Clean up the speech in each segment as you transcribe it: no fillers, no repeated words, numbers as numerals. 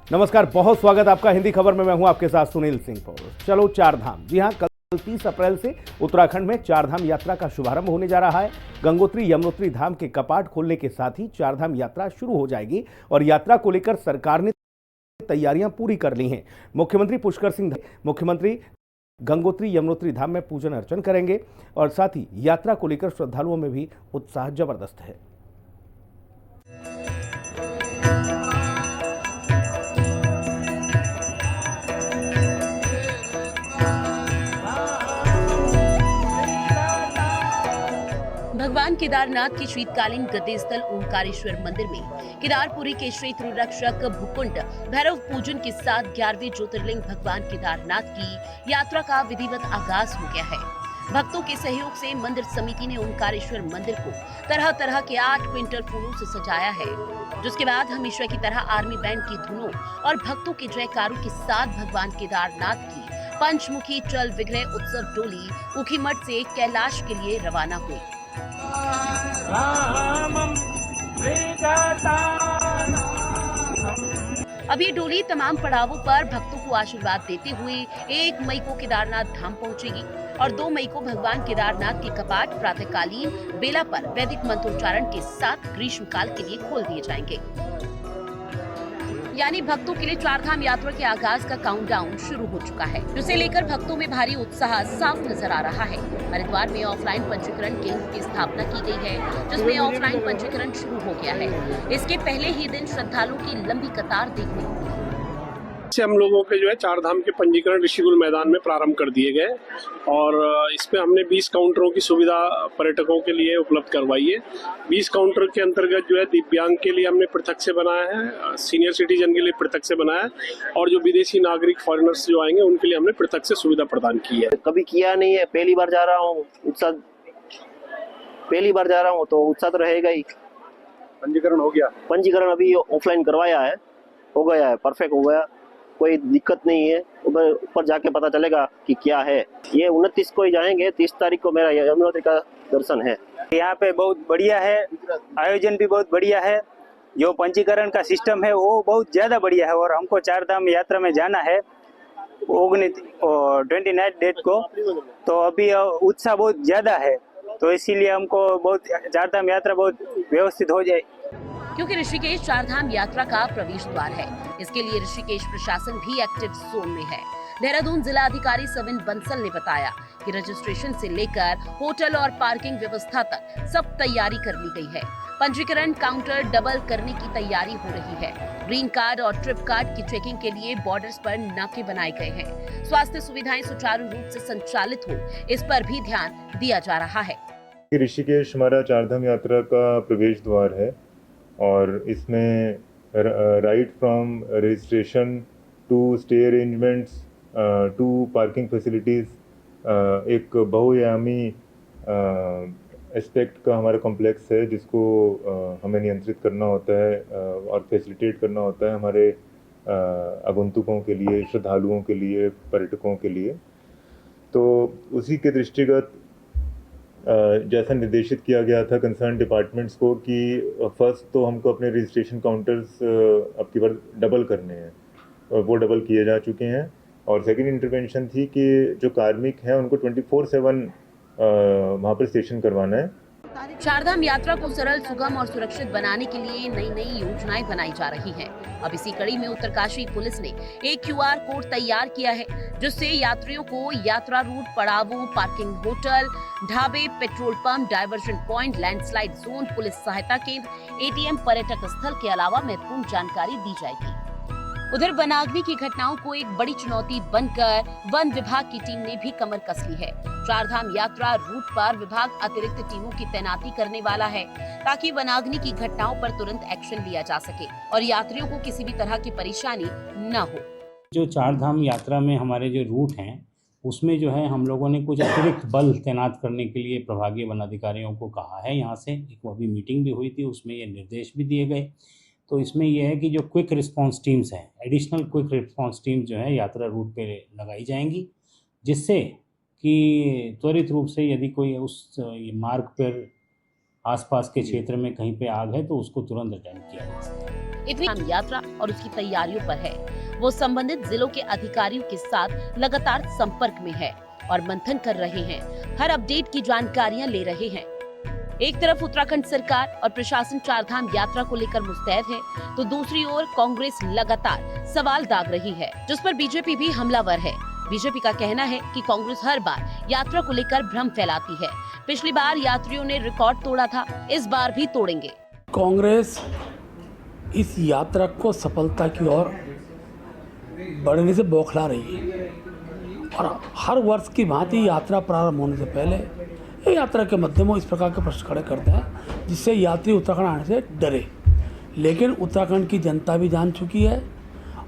नमस्कार, बहुत स्वागत आपका हिंदी खबर में। मैं हूं आपके साथ सुनील सिंह पौर। चलो चार धाम। जी हां, कल 30 अप्रैल से उत्तराखंड में चार धाम यात्रा का शुभारंभ होने जा रहा है। गंगोत्री यमुनोत्री धाम के कपाट खोलने के साथ ही चार धाम यात्रा शुरू हो जाएगी और यात्रा को लेकर सरकार ने तैयारियां पूरी कर ली हैं। मुख्यमंत्री गंगोत्री यमुनोत्री धाम में पूजन अर्चन करेंगे और साथ ही यात्रा को लेकर श्रद्धालुओं में भी उत्साह जबरदस्त है। भगवान केदारनाथ के शीतकालीन गद्दी स्थल ओंकारेश्वर मंदिर में केदारपुरी के श्री त्रिरक्षक भूकुंड भैरव पूजन के साथ 11वें ज्योतिर्लिंग भगवान केदारनाथ की यात्रा का विधिवत आगाज हो गया है। भक्तों के सहयोग से मंदिर समिति ने ओंकारेश्वर मंदिर को तरह तरह के 8 क्विंटल फूलों से सजाया है, जिसके बाद हमेशा की तरह आर्मी बैंड की धुनों और भक्तों के जयकारों के साथ भगवान केदारनाथ की पंचमुखी चल विग्रह उत्सव डोली ऊखीमठ से कैलाश के लिए रवाना हुई। अब ये डोली तमाम पड़ावों पर भक्तों को आशीर्वाद देते हुए 1 मई को केदारनाथ धाम पहुंचेगी और 2 मई को भगवान केदारनाथ के कपाट प्रातःकालीन बेला पर वैदिक मंत्रोच्चारण के साथ ग्रीष्मकाल के लिए खोल दिए जाएंगे। यानी भक्तों के लिए चारधाम यात्रा के आगाज का काउंटडाउन शुरू हो चुका है, जिसे लेकर भक्तों में भारी उत्साह साफ नजर आ रहा है। हरिद्वार में ऑफलाइन पंजीकरण केंद्र की स्थापना की गई है, जिसमें ऑफलाइन पंजीकरण शुरू हो गया है। इसके पहले ही दिन श्रद्धालुओं की लंबी कतार देखने को मिली। से हम लोगों के जो है चार धाम के पंजीकरण ऋषिकुल मैदान में प्रारंभ कर दिए गए और इसमें हमने 20 काउंटरों की सुविधा पर्यटकों के लिए उपलब्ध करवाई है। 20 काउंटर के अंतर्गत जो है दिव्यांग के लिए हमने पृथक से बनाया है, सीनियर सिटीजन के लिए पृथक से बनाया है और जो विदेशी नागरिक फॉरेनर्स जो आएंगे उनके लिए हमने पृथक से सुविधा प्रदान की है। कभी किया नहीं है, पहली बार जा रहा हूँ, तो उत्साह तो रहेगा ही। पंजीकरण हो गया? पंजीकरण अभी ऑफलाइन करवाया है, हो गया है, परफेक्ट हो गया, कोई दिक्कत नहीं है। ऊपर जाके पता चलेगा कि क्या है। ये 29 को ही जाएंगे, 30 तारीख को मेरा यमुनोत्री का दर्शन है। यहाँ पे बहुत बढ़िया है, आयोजन भी बहुत बढ़िया है, जो पंजीकरण का सिस्टम है वो बहुत ज्यादा बढ़िया है और हमको चार धाम यात्रा में जाना है 29 डेट को, तो अभी उत्साह बहुत ज्यादा है, तो इसीलिए हमको बहुत चार धाम यात्रा बहुत व्यवस्थित हो जाए। क्योंकि ऋषिकेश चारधाम यात्रा का प्रवेश द्वार है, इसके लिए ऋषिकेश प्रशासन भी एक्टिव जोन में है। देहरादून जिला अधिकारी सविन बंसल ने बताया कि रजिस्ट्रेशन से लेकर होटल और पार्किंग व्यवस्था तक सब तैयारी कर ली गई है। पंजीकरण काउंटर डबल करने की तैयारी हो रही है। ग्रीन कार्ड और ट्रिप कार्ड की चेकिंग के लिए बॉर्डर्स पर नाके बनाए गए हैं। स्वास्थ्य सुविधाएं सुचारू रूप से संचालित हो, इस पर भी ध्यान दिया जा रहा है। ऋषिकेश हमारा चारधाम यात्रा का प्रवेश द्वार है और इसमें right from registration to stay arrangements to parking facilities एक बहुआयामी एस्पेक्ट का हमारा कॉम्प्लेक्स है, जिसको हमें नियंत्रित करना होता है और फैसिलिटेट करना होता है हमारे आगंतुकों के लिए, श्रद्धालुओं के लिए, पर्यटकों के लिए। तो उसी के दृष्टिगत जैसा निर्देशित किया गया था कंसर्न डिपार्टमेंट्स को कि फर्स्ट तो हमको अपने रजिस्ट्रेशन काउंटर्स अब की बार डबल करने हैं और वो डबल किए जा चुके हैं। और सेकंड इंटरवेंशन थी कि जो कार्मिक हैं उनको 24/7 वहाँ पर स्टेशन करवाना है। चारधाम यात्रा को सरल, सुगम और सुरक्षित बनाने के लिए नई नई योजनाएं बनाई जा रही हैं। अब इसी कड़ी में उत्तरकाशी पुलिस ने एक QR कोड तैयार किया है, जिससे यात्रियों को यात्रा रूट, पड़ावों, पार्किंग होटल, ढाबे, petrol pump, diversion point, landslide zone, police सहायता केंद्र, ATM, पर्यटक स्थल के अलावा महत्वपूर्ण जानकारी दी जाएगी। उधर वनाग्नि की घटनाओं को एक बड़ी चुनौती बनकर वन विभाग की टीम ने भी कमर कस ली है। चारधाम यात्रा रूट पर विभाग अतिरिक्त टीमों की तैनाती करने वाला है, ताकि वनाग्नि की घटनाओं पर तुरंत एक्शन लिया जा सके और यात्रियों को किसी भी तरह की परेशानी न हो। जो चारधाम यात्रा में हमारे जो रूट हैं, उसमें जो है हम लोगों ने कुछ अतिरिक्त बल तैनात करने के लिए प्रभागीय वनाधिकारियों को कहा है। यहाँ से एक अभी मीटिंग भी हुई थी, उसमें ये निर्देश भी दिए गए। तो इसमें यह है कि जो क्विक रिस्पांस टीम्स हैं, एडिशनल क्विक रिस्पांस टीम जो है यात्रा रूट पे लगाई जाएंगी, जिससे कि त्वरित रूप से यदि कोई उस मार्ग पर आसपास के क्षेत्र में कहीं पे आग है तो उसको तुरंत अटेंड किया जा सके। इतनी यात्रा और उसकी तैयारियों पर है। वो संबंधित जिलों के अधिकारियों के साथ लगातार संपर्क में है और मंथन कर रहे हैं, हर अपडेट की जानकारियां ले रहे हैं। एक तरफ उत्तराखंड सरकार और प्रशासन चारधाम यात्रा को लेकर मुस्तैद है, तो दूसरी ओर कांग्रेस लगातार सवाल दाग रही है, जिस पर बीजेपी भी हमलावर है। बीजेपी का कहना है कि कांग्रेस हर बार यात्रा को लेकर भ्रम फैलाती है। पिछली बार यात्रियों ने रिकॉर्ड तोड़ा था, इस बार भी तोड़ेंगे। कांग्रेस इस यात्रा को सफलता की ओर बढ़ने से बौखला रही है और हर वर्ष की भांति यात्रा प्रारंभ होने से पहले यात्रा के मध्यम इस प्रकार के प्रश्न खड़े करते हैं जिससे यात्री उत्तराखंड आने से डरे। लेकिन उत्तराखंड की जनता भी जान चुकी है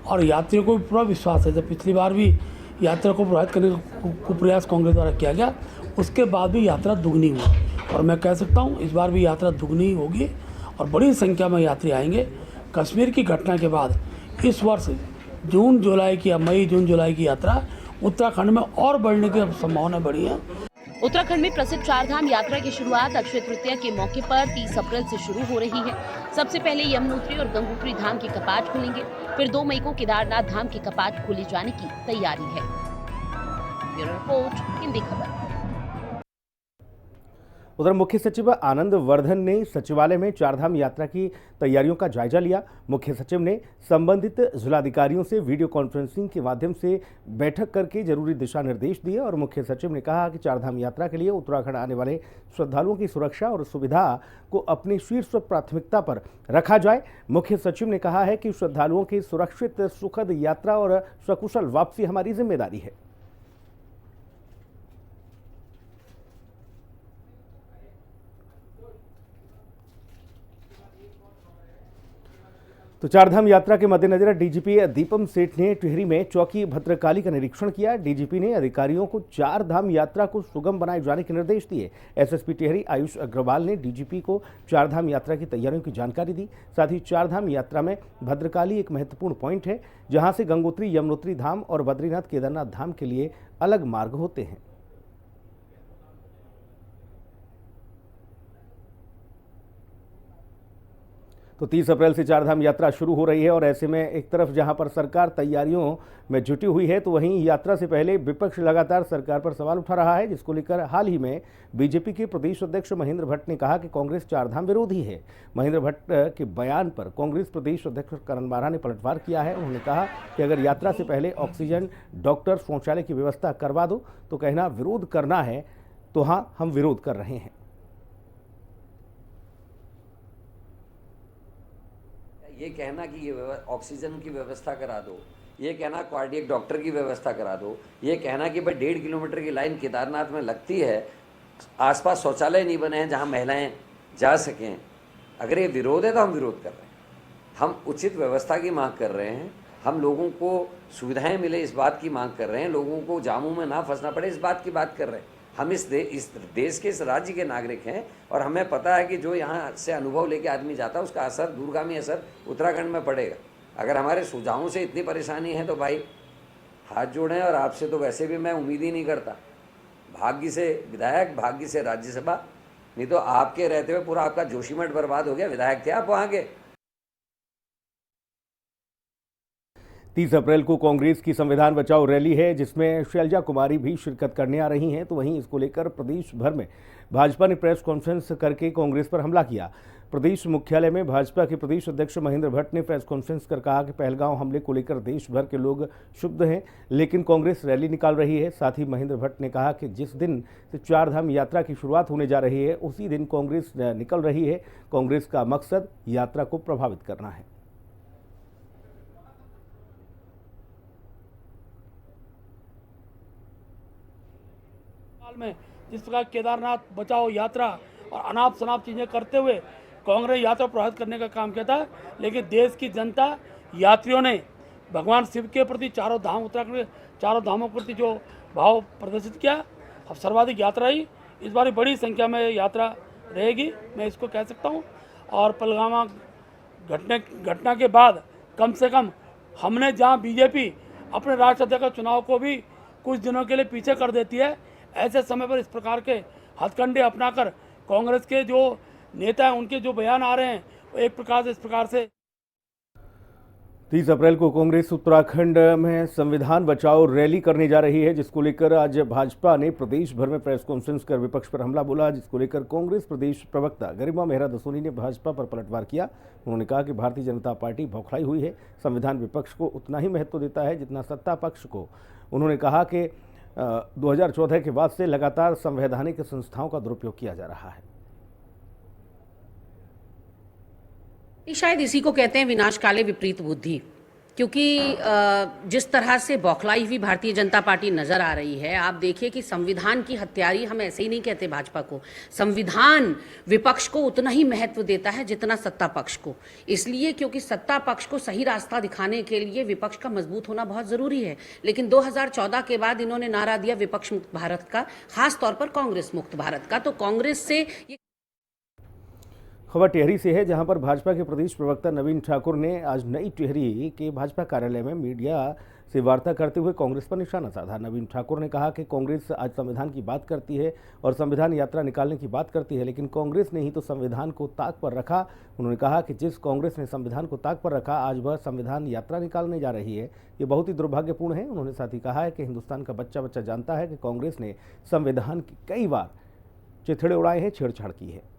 और यात्रियों को भी पूरा विश्वास है। जब पिछली बार भी यात्रा को प्रभावित करने का प्रयास कांग्रेस द्वारा किया गया, उसके बाद भी यात्रा दुगनी हुई और मैं कह सकता हूँ इस बार भी यात्रा दुगनी होगी और बड़ी संख्या में यात्री आएंगे। कश्मीर की घटना के बाद इस वर्ष जून जुलाई की या मई जून जुलाई की यात्रा उत्तराखंड में और बढ़ने की संभावना बढ़ी है। उत्तराखंड में प्रसिद्ध चारधाम यात्रा की शुरुआत अक्षय तृतीया के मौके पर 30 अप्रैल से शुरू हो रही है। सबसे पहले यमुनोत्री और गंगोत्री धाम के कपाट खुलेंगे, फिर 2 मई को केदारनाथ धाम के कपाट खोले जाने की तैयारी है। ब्यूरो रिपोर्ट, हिंदी खबर। उधर मुख्य सचिव आनंद वर्धन ने सचिवालय में चारधाम यात्रा की तैयारियों का जायजा लिया। मुख्य सचिव ने संबंधित जिलाधिकारियों से वीडियो कॉन्फ्रेंसिंग के माध्यम से बैठक करके जरूरी दिशा निर्देश दिए और मुख्य सचिव ने कहा कि चारधाम यात्रा के लिए उत्तराखंड आने वाले श्रद्धालुओं की सुरक्षा और सुविधा को अपनी शीर्ष प्राथमिकता पर रखा जाए। मुख्य सचिव ने कहा है कि श्रद्धालुओं की सुरक्षित सुखद यात्रा और सकुशल वापसी हमारी जिम्मेदारी है। तो चारधाम यात्रा के मद्देनजर डीजीपी दीपम सेठ ने टिहरी में चौकी भद्रकाली का निरीक्षण किया। डीजीपी ने अधिकारियों को चारधाम यात्रा को सुगम बनाए जाने के निर्देश दिए। एसएसपी टिहरी आयुष अग्रवाल ने डीजीपी को चारधाम यात्रा की तैयारियों की जानकारी दी। साथ ही चारधाम यात्रा में भद्रकाली एक महत्वपूर्ण पॉइंट है, जहां से गंगोत्री यमुनोत्री धाम और बद्रीनाथ केदारनाथ धाम के लिए अलग मार्ग होते हैं। तो 30 अप्रैल से चारधाम यात्रा शुरू हो रही है और ऐसे में एक तरफ जहां पर सरकार तैयारियों में जुटी हुई है, तो वहीं यात्रा से पहले विपक्ष लगातार सरकार पर सवाल उठा रहा है, जिसको लेकर हाल ही में बीजेपी के प्रदेश अध्यक्ष महेंद्र भट्ट ने कहा कि कांग्रेस चारधाम विरोधी है। महेंद्र भट्ट के बयान पर कांग्रेस प्रदेश अध्यक्ष करण बारा ने पलटवार किया है। उन्होंने कहा कि अगर यात्रा से पहले ऑक्सीजन, डॉक्टर, शौचालय की व्यवस्था करवा दो तो कहना विरोध करना है, तो हाँ, हम विरोध कर रहे हैं। ये कहना कि ये ऑक्सीजन की व्यवस्था करा दो, ये कहना कार्डियक डॉक्टर की व्यवस्था करा दो, ये कहना कि भाई 1.5 किलोमीटर की लाइन केदारनाथ में लगती है, आसपास शौचालय नहीं बने हैं जहां महिलाएं जा सकें। अगर ये विरोध है तो हम विरोध कर रहे हैं। हम उचित व्यवस्था की मांग कर रहे हैं, हम लोगों को सुविधाएं मिले इस बात की मांग कर रहे हैं, लोगों को जामों में ना फंसना पड़े इस बात की बात कर रहे हैं। हम इस देश के, इस राज्य के नागरिक हैं और हमें पता है कि जो यहाँ से अनुभव लेके आदमी जाता है उसका असर, दूरगामी असर उत्तराखंड में पड़ेगा। अगर हमारे सुझावों से इतनी परेशानी है तो भाई हाथ जोड़ें, और आपसे तो वैसे भी मैं उम्मीद ही नहीं करता। भाग्य से विधायक, भाग्य से राज्यसभा, नहीं तो आपके रहते हुए पूरा आपका जोशीमठ बर्बाद हो गया। विधायक थे आप वहाँ के। 30 अप्रैल को कांग्रेस की संविधान बचाओ रैली है, जिसमें शैलजा कुमारी भी शिरकत करने आ रही हैं। तो वहीं इसको लेकर प्रदेश भर में भाजपा ने प्रेस कॉन्फ्रेंस करके कांग्रेस पर हमला किया। प्रदेश मुख्यालय में भाजपा के प्रदेश अध्यक्ष महेंद्र भट्ट ने प्रेस कॉन्फ्रेंस कर कहा कि पहलगांव हमले को लेकर देश भर के लोग क्षुब्ध हैं, लेकिन कांग्रेस रैली निकाल रही है। साथ ही महेंद्र भट्ट ने कहा कि जिस दिन से चारधाम यात्रा की शुरुआत होने जा रही है, उसी दिन कांग्रेस निकल रही है। कांग्रेस का मकसद यात्रा को प्रभावित करना है। में जिस प्रकार केदारनाथ बचाओ यात्रा और अनाप शनाप चीज़ें करते हुए कांग्रेस यात्रा प्रभावित करने का काम किया था, लेकिन देश की जनता, यात्रियों ने भगवान शिव के प्रति, चारों धाम, उत्तराखंड चारों धामों के प्रति जो भाव प्रदर्शित किया, अब सर्वाधिक यात्रा ही इस बार बड़ी संख्या में यात्रा रहेगी, मैं इसको कह सकता हूँ। और पहलगाम घटना के बाद कम से कम हमने जहाँ बीजेपी अपने राष्ट्रीय अध्यक्ष का चुनाव को भी कुछ दिनों के लिए पीछे कर देती है, ऐसे समय पर इस प्रकार के हथकंडे अपनाकर कांग्रेस के जो नेता हैं, उनके जो बयान आ रहे हैं, वो एक प्रकार से इस प्रकार से 30 अप्रैल को कांग्रेस उत्तराखंड में संविधान बचाओ रैली करने जा रही है, जिसको लेकर आज भाजपा ने प्रदेश भर में प्रेस कॉन्फ्रेंस कर विपक्ष पर हमला बोला, जिसको लेकर कांग्रेस प्रदेश प्रवक्ता गरिमा मेहरा दसोनी ने भाजपा पर पलटवार किया। उन्होंने कहा कि भारतीय जनता पार्टी बौखलाई हुई है, संविधान विपक्ष को उतना ही महत्व देता है जितना सत्ता पक्ष को। उन्होंने कहा कि 2014 के बाद से लगातार संवैधानिक संस्थाओं का दुरुपयोग किया जा रहा है। शायद इसी को कहते हैं विनाशकाले विपरीत बुद्धि, क्योंकि जिस तरह से बौखलाई हुई भारतीय जनता पार्टी नजर आ रही है, आप देखिए कि संविधान की हत्यारी हम ऐसे ही नहीं कहते भाजपा को। संविधान विपक्ष को उतना ही महत्व देता है जितना सत्ता पक्ष को, इसलिए क्योंकि सत्ता पक्ष को सही रास्ता दिखाने के लिए विपक्ष का मजबूत होना बहुत जरूरी है। लेकिन 2014 के बाद इन्होंने नारा दिया विपक्ष मुक्त भारत का, खास तौर पर कांग्रेस मुक्त भारत का, तो कांग्रेस से खबर टिहरी से है, जहां पर भाजपा के प्रदेश प्रवक्ता नवीन ठाकुर ने आज नई टिहरी के भाजपा कार्यालय में मीडिया से वार्ता करते हुए कांग्रेस पर निशाना साधा। नवीन ठाकुर ने कहा कि कांग्रेस आज संविधान की बात करती है और संविधान यात्रा निकालने की बात करती है, लेकिन कांग्रेस ने ही तो संविधान को ताक पर रखा। उन्होंने कहा कि जिस कांग्रेस ने संविधान को ताक पर रखा, आज वह संविधान यात्रा निकालने जा रही है, ये बहुत ही दुर्भाग्यपूर्ण है। उन्होंने साथ ही कहा है कि हिंदुस्तान का बच्चा बच्चा जानता है कि कांग्रेस ने संविधान की कई बार चिथड़े उड़ाए हैं, छेड़छाड़ की है।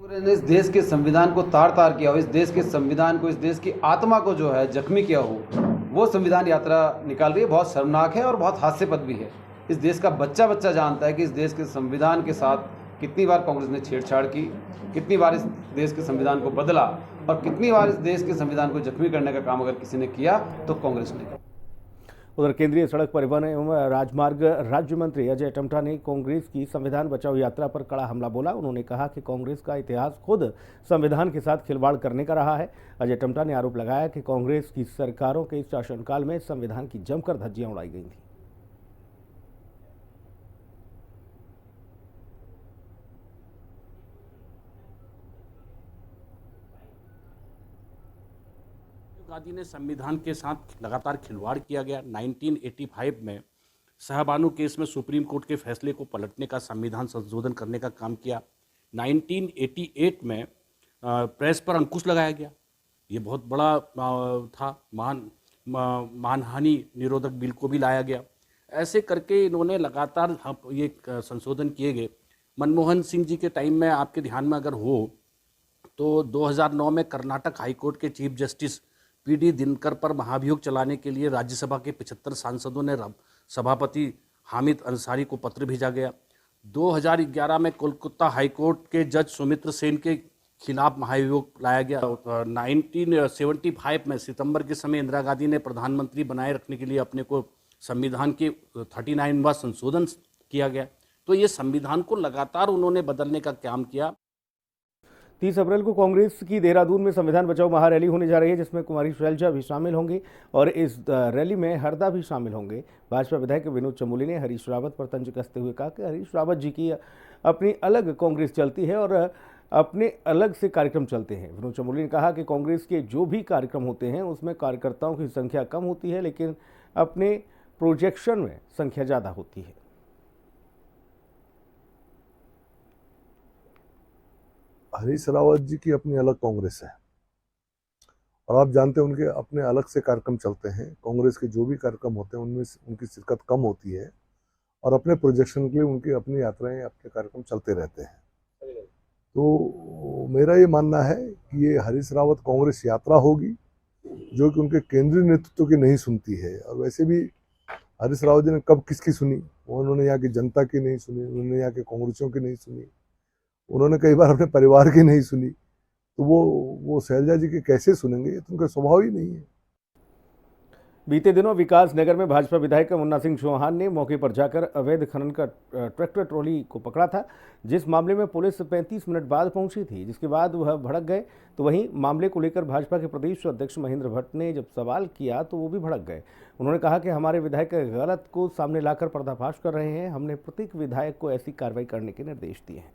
कांग्रेस ने इस देश के संविधान को तार तार किया हो, इस देश के संविधान को, इस देश की आत्मा को जो है जख्मी किया हो, वो संविधान यात्रा निकाल रही है। बहुत शर्मनाक है और बहुत हास्यास्पद भी है। इस देश का बच्चा बच्चा जानता है कि इस देश के संविधान के साथ कितनी बार कांग्रेस ने छेड़छाड़ की, कितनी बार इस देश के संविधान को बदला और कितनी बार इस देश के संविधान को जख्मी करने का काम अगर किसी ने किया तो कांग्रेस ने। उधर केंद्रीय सड़क परिवहन एवं राजमार्ग राज्य मंत्री अजय टम्टा ने कांग्रेस की संविधान बचाओ यात्रा पर कड़ा हमला बोला। उन्होंने कहा कि कांग्रेस का इतिहास खुद संविधान के साथ खिलवाड़ करने का रहा है। अजय टम्टा ने आरोप लगाया कि कांग्रेस की सरकारों के शासनकाल में संविधान की जमकर धज्जियां उड़ाई गई थी। गांधी ने संविधान के साथ लगातार खिलवाड़ किया गया। 1985 में शाहबानो केस में सुप्रीम कोर्ट के फैसले को पलटने का, संविधान संशोधन करने का काम किया। 1988 में प्रेस पर अंकुश लगाया गया, ये बहुत बड़ा था। मानहानि निरोधक बिल को भी लाया गया। ऐसे करके इन्होंने लगातार ये संशोधन किए गए। मनमोहन सिंह जी के टाइम में आपके ध्यान में अगर हो तो 2009 में कर्नाटक हाईकोर्ट के चीफ जस्टिस पीडी दिनकर पर महाभियोग चलाने के लिए राज्यसभा के 75 सांसदों ने सभापति हामिद अंसारी को पत्र भेजा गया। 2011 में कोलकाता हाईकोर्ट के जज सुमित्र सेन के खिलाफ महाभियोग लाया गया। 1975 में सितंबर के समय इंदिरा गांधी ने प्रधानमंत्री बनाए रखने के लिए अपने को संविधान के 39वां संशोधन किया गया। तो ये संविधान को लगातार उन्होंने बदलने का काम किया। 30 अप्रैल को कांग्रेस की देहरादून में संविधान बचाओ महारैली होने जा रही है, जिसमें कुमारी शैलजा भी शामिल होंगी और इस रैली में हरदा भी शामिल होंगे। भाजपा विधायक विनोद चमोली ने हरीश रावत पर तंज कसते हुए कहा कि हरीश रावत जी की अपनी अलग कांग्रेस चलती है और अपने अलग से कार्यक्रम चलते हैं। विनोद चमोली ने कहा कि कांग्रेस के जो भी कार्यक्रम होते हैं उसमें कार्यकर्ताओं की संख्या कम होती है, लेकिन अपने प्रोजेक्शन में संख्या ज़्यादा होती है। हरीश रावत जी की अपनी अलग कांग्रेस है और आप जानते हैं उनके अपने अलग से कार्यक्रम चलते हैं। कांग्रेस के जो भी कार्यक्रम होते हैं उनमें उनकी शिरकत कम होती है और अपने प्रोजेक्शन के लिए उनकी अपनी यात्राएं, अपने कार्यक्रम चलते रहते हैं। तो मेरा ये मानना है कि ये हरीश रावत कांग्रेस यात्रा होगी जो कि उनके केंद्रीय नेतृत्व की नहीं सुनती है। और वैसे भी हरीश रावत जी ने कब किसकी सुनी? उन्होंने यहाँ की जनता की नहीं सुनी, उन्होंने यहाँ के कांग्रेसियों की नहीं सुनी, उन्होंने कई बार अपने परिवार की नहीं सुनी। तो वो शैलजा जी के कैसे सुनेंगे? ये तो उनका स्वभाव ही नहीं है। बीते दिनों विकास नगर में भाजपा विधायक मुन्ना सिंह चौहान ने मौके पर जाकर अवैध खनन का ट्रैक्टर ट्रॉली को पकड़ा था, जिस मामले में पुलिस 35 मिनट बाद पहुंची थी, जिसके बाद वह भड़क गए। तो वहीं मामले को लेकर भाजपा के प्रदेश अध्यक्ष महेंद्र भट्ट ने जब सवाल किया तो वो भी भड़क गए। उन्होंने कहा कि हमारे विधायक गलत को सामने लाकर पर्दाफाश कर रहे हैं, हमने प्रत्येक विधायक को ऐसी कार्रवाई करने के निर्देश दिए हैं।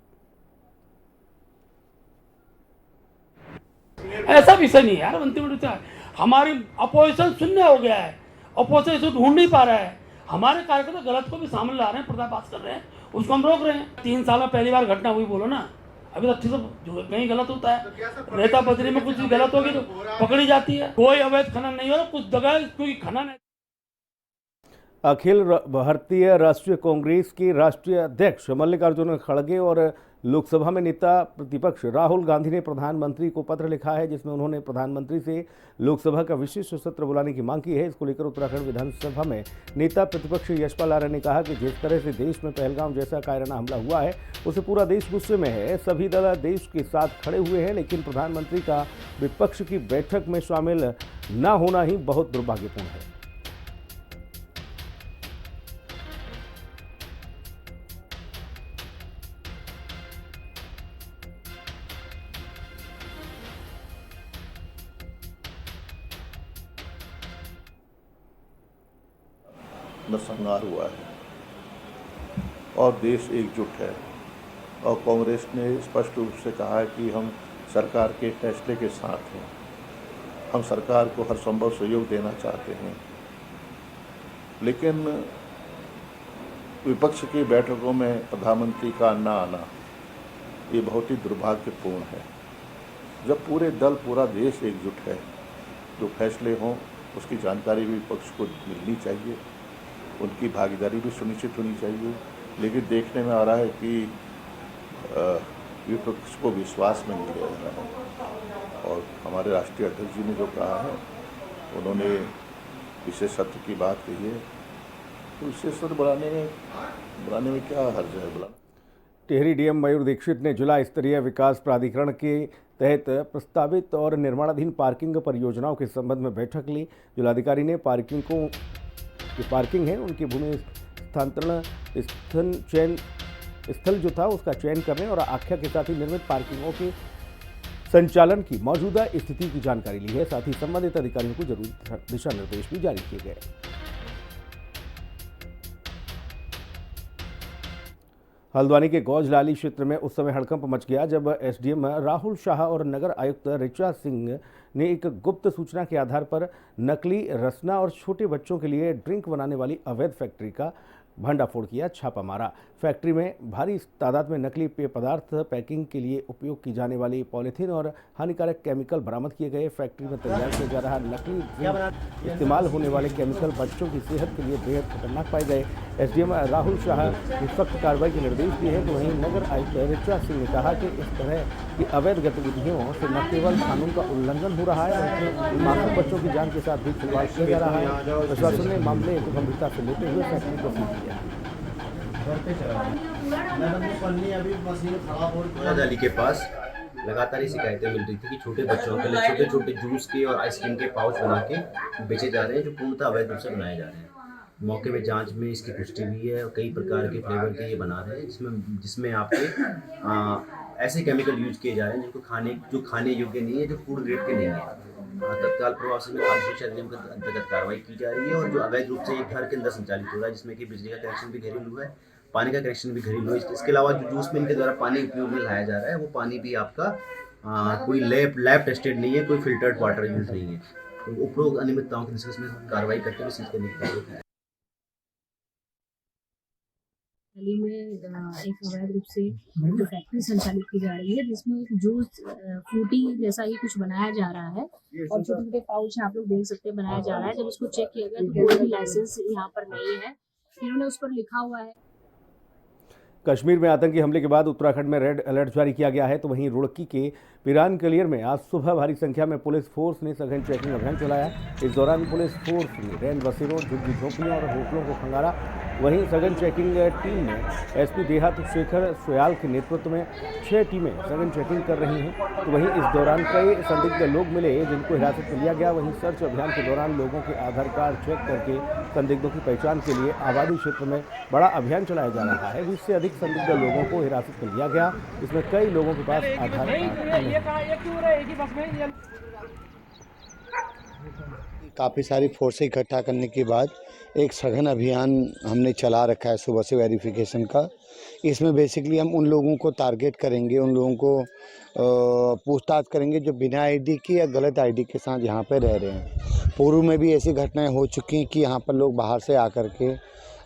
ऐसा विषय नहीं है यार, बनते हमारी अपोजिशन शून्य हो गया है, अपोजिशन ढूंढ नहीं पा रहा है। हमारे कार्यकर्ता गलत को भी सामने ला रहे हैं, पर्दाफाश कर रहे हैं, उसको हम रोक रहे हैं। 3 साल में पहली बार घटना हुई, बोलो ना। अभी तो अच्छी से जो कहीं गलत होता है, रेता बजरी में कुछ भी गलत होगी तो पकड़ी जाती है। कोई अवैध खनन नहीं हो रहा, कुछ जगह क्योंकि खनन है। अखिल भारतीय राष्ट्रीय कांग्रेस के राष्ट्रीय अध्यक्ष मल्लिकार्जुन खड़गे और लोकसभा में नेता प्रतिपक्ष राहुल गांधी ने प्रधानमंत्री को पत्र लिखा है, जिसमें उन्होंने प्रधानमंत्री से लोकसभा का विशेष सत्र बुलाने की मांग की है। इसको लेकर उत्तराखंड विधानसभा में नेता प्रतिपक्ष यशपाल आर्य ने कहा कि जिस तरह से देश में पहलगाम जैसा कायराना हमला हुआ है, उससे पूरा देश गुस्से में है। सभी दल देश के साथ खड़े हुए हैं, लेकिन प्रधानमंत्री का विपक्ष की बैठक में शामिल न होना ही बहुत दुर्भाग्यपूर्ण है। नरसंहार हुआ है और देश एकजुट है, और कांग्रेस ने स्पष्ट रूप से कहा है कि हम सरकार के फैसले के साथ हैं, हम सरकार को हर संभव सहयोग देना चाहते हैं। लेकिन विपक्ष की बैठकों में प्रधानमंत्री का न आना ये बहुत ही दुर्भाग्यपूर्ण है। जब पूरे दल, पूरा देश एकजुट है, जो फैसले हों उसकी जानकारी भी विपक्ष को मिलनी चाहिए, उनकी भागीदारी भी सुनिश्चित होनी चाहिए। लेकिन देखने में आ रहा है कि विपक्ष को विश्वास में नहीं लिया जा रहा है, और हमारे राष्ट्रीय अध्यक्ष जी ने जो कहा है, उन्होंने विशेष सत्र की बात कही है, तो विशेष सत्र बुलाने में क्या हर्ज है बुलाना। टिहरी डीएम मयूर दीक्षित ने जिला स्तरीय विकास प्राधिकरण के तहत प्रस्तावित और निर्माणाधीन पार्किंग परियोजनाओं के संबंध में बैठक ली। जिलाधिकारी ने पार्किंग है उनकी भूमि स्थानांतरण स्थल जो था उसका चयन करने और आख्या के साथ ही निर्मित पार्किंगों के संचालन की मौजूदा स्थिति की जानकारी ली है। साथ ही संबंधित अधिकारियों को जरूरी दिशा निर्देश भी जारी किए गए। हल्द्वानी के गौजलाली क्षेत्र में उस समय हड़कंप मच गया जब एसडीएम राहुल शाह और नगर आयुक्त ऋचा सिंह ने एक गुप्त सूचना के आधार पर नकली रसना और छोटे बच्चों के लिए ड्रिंक बनाने वाली अवैध फैक्ट्री का भंडाफोड़ किया, छापा मारा। फैक्ट्री में भारी तादाद में नकली पेय पदार्थ, पैकिंग के लिए उपयोग की जाने वाली पॉलीथीन और हानिकारक केमिकल बरामद किए गए। फैक्ट्री में तैयार किया जा रहा नकली ड्रिंक इस्तेमाल होने वाले केमिकल बच्चों की सेहत के लिए बेहद खतरनाक पाए गए। एसडीएम राहुल शाह ने सख्त कार्रवाई के निर्देश दिए हैं, तो वहीं नगर आयुक्त ऋचा सिंह ने कहा कि इस तरह की अवैध गतिविधियों से न केवल कानून का उल्लंघन हो रहा है, बल्कि मासूम बच्चों की जान के साथ भी खिलवाड़ किया जा रहा है। प्रशासन ने मामले को गंभीरता से लेते हुए फैक्ट्री को सील किया। गौजलाली के पास लगातार ये शिकायतें मिल रही थी कि छोटे बच्चों के लिए छोटे छोटे जूस के और आइसक्रीम के पाउच बना के बेचे जा रहे हैं, जो पूर्णतः अवैध रूप से बनाए जा रहे हैं। मौके पे जांच में इसकी पुष्टि हुई है और कई प्रकार के फ्लेवर के ये बना रहे हैं, जिसमें आपके ऐसे केमिकल यूज किए जा रहे हैं जो खाने योग्य नहीं है, जो फूड ग्रेड के नहीं है। तत्काल प्रभाव से खाद्य अधिनियम के अंतर्गत कार्रवाई की जा रही है, और जो अवैध रूप से एक घर के अंदर संचालित हो रहा है, जिसमें कि बिजली का कनेक्शन भी घरेलू है, पानी का कनेक्शन भी घरेलू है। इसके अलावा जो जूस में इनके द्वारा पानी उपयोग में लाया जा रहा है, वो पानी भी आपका कोई लैब टेस्टेड नहीं है, कोई फिल्टर्ड वाटर यूज नहीं है। तो उपरोक्त अनियमितताओं के इसमें कार्रवाई करते हुए सीज करने की कार्रवाई की। दिल्ली में एक अवैध रूप से जो फैक्ट्री संचालित की जा रही है, जिसमें एक जूस फ्रूटी जैसा ही कुछ बनाया जा रहा है, और छोटे छोटे पाउच आप लोग देख सकते हैं बनाया जा रहा है। जब उसको चेक किया गया तो कोई भी लाइसेंस यहाँ पर नहीं है, इन्होंने उस पर लिखा हुआ है। कश्मीर में आतंकी हमले के बाद उत्तराखंड में रेड अलर्ट जारी किया गया है, तो वहीं रुड़की के पिरान कलियर में आज सुबह भारी संख्या में पुलिस फोर्स ने सघन चेकिंग अभियान चलाया। इस दौरान पुलिस फोर्स ने रैन बसेरों, झुग्गी झोंपड़ियों और होटलों को खंगाला। वहीं सघन चेकिंग टीम में एसपी देहात शेखर सोयाल के नेतृत्व में 6 टीमें सघन चेकिंग कर रही हैं। तो वहीं इस दौरान कई संदिग्ध लोग मिले जिनको हिरासत में लिया गया। वहीं सर्च अभियान के दौरान लोगों के आधार कार्ड चेक करके संदिग्धों की पहचान के लिए आबादी क्षेत्र में बड़ा अभियान चलाया जा रहा है। 20 से अधिक संदिग्ध लोगों को हिरासत में लिया गया। इसमें कई लोगों के पास आधार कार्ड। काफ़ी सारी फोर्सें इकट्ठा करने के बाद एक सघन अभियान हमने चला रखा है सुबह से वेरिफिकेशन का। इसमें बेसिकली हम उन लोगों को टारगेट करेंगे, उन लोगों को पूछताछ करेंगे जो बिना आईडी के या गलत आईडी के साथ यहाँ पे रह रहे हैं। पूर्व में भी ऐसी घटनाएं हो चुकी हैं कि यहाँ पर लोग बाहर से आकर के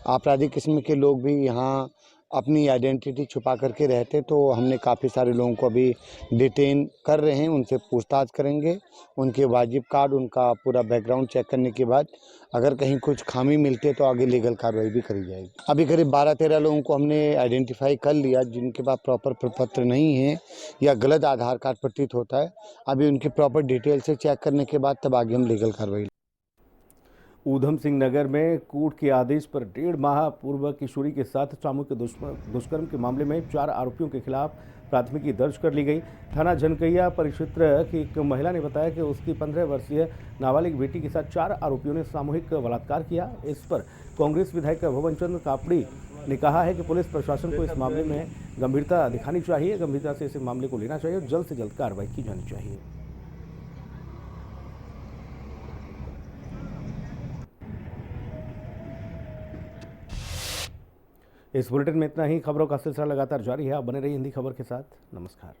आपराधिक किस्म के लोग भी यहाँ अपनी आइडेंटिटी छुपा करके रहते, तो हमने काफ़ी सारे लोगों को अभी डिटेन कर रहे हैं, उनसे पूछताछ करेंगे, उनके वाजिब कार्ड, उनका पूरा बैकग्राउंड चेक करने के बाद अगर कहीं कुछ खामी मिलती है तो आगे लीगल कार्रवाई भी करी जाएगी। अभी करीब 12-13 लोगों को हमने आइडेंटिफाई कर लिया जिनके पास प्रॉपर प्रपत्र नहीं है या गलत आधार कार्ड प्रतीत होता है। अभी उनकी प्रॉपर डिटेल से चेक करने के बाद तब आगे हम लीगल कार्रवाई। ऊधम सिंह नगर में कोर्ट के आदेश पर 1.5 माह पूर्व किशोरी के साथ सामूहिक दुष्कर्म के मामले में 4 आरोपियों के खिलाफ प्राथमिकी दर्ज कर ली गई। थाना जनकैया परिक्षेत्र की एक महिला ने बताया कि उसकी 15 वर्षीय नाबालिग बेटी के साथ 4 आरोपियों ने सामूहिक बलात्कार किया। इस पर कांग्रेस विधायक भवन चंद्र कापड़ी ने कहा है कि पुलिस प्रशासन को इस मामले में गंभीरता दिखानी चाहिए, गंभीरता से इस मामले को लेना चाहिए और जल्द से जल्द कार्रवाई की जानी चाहिए। इस बुलेटिन में इतना ही। खबरों का सिलसिला लगातार जारी है। आप बने रहिए हिंदी खबर के साथ। नमस्कार।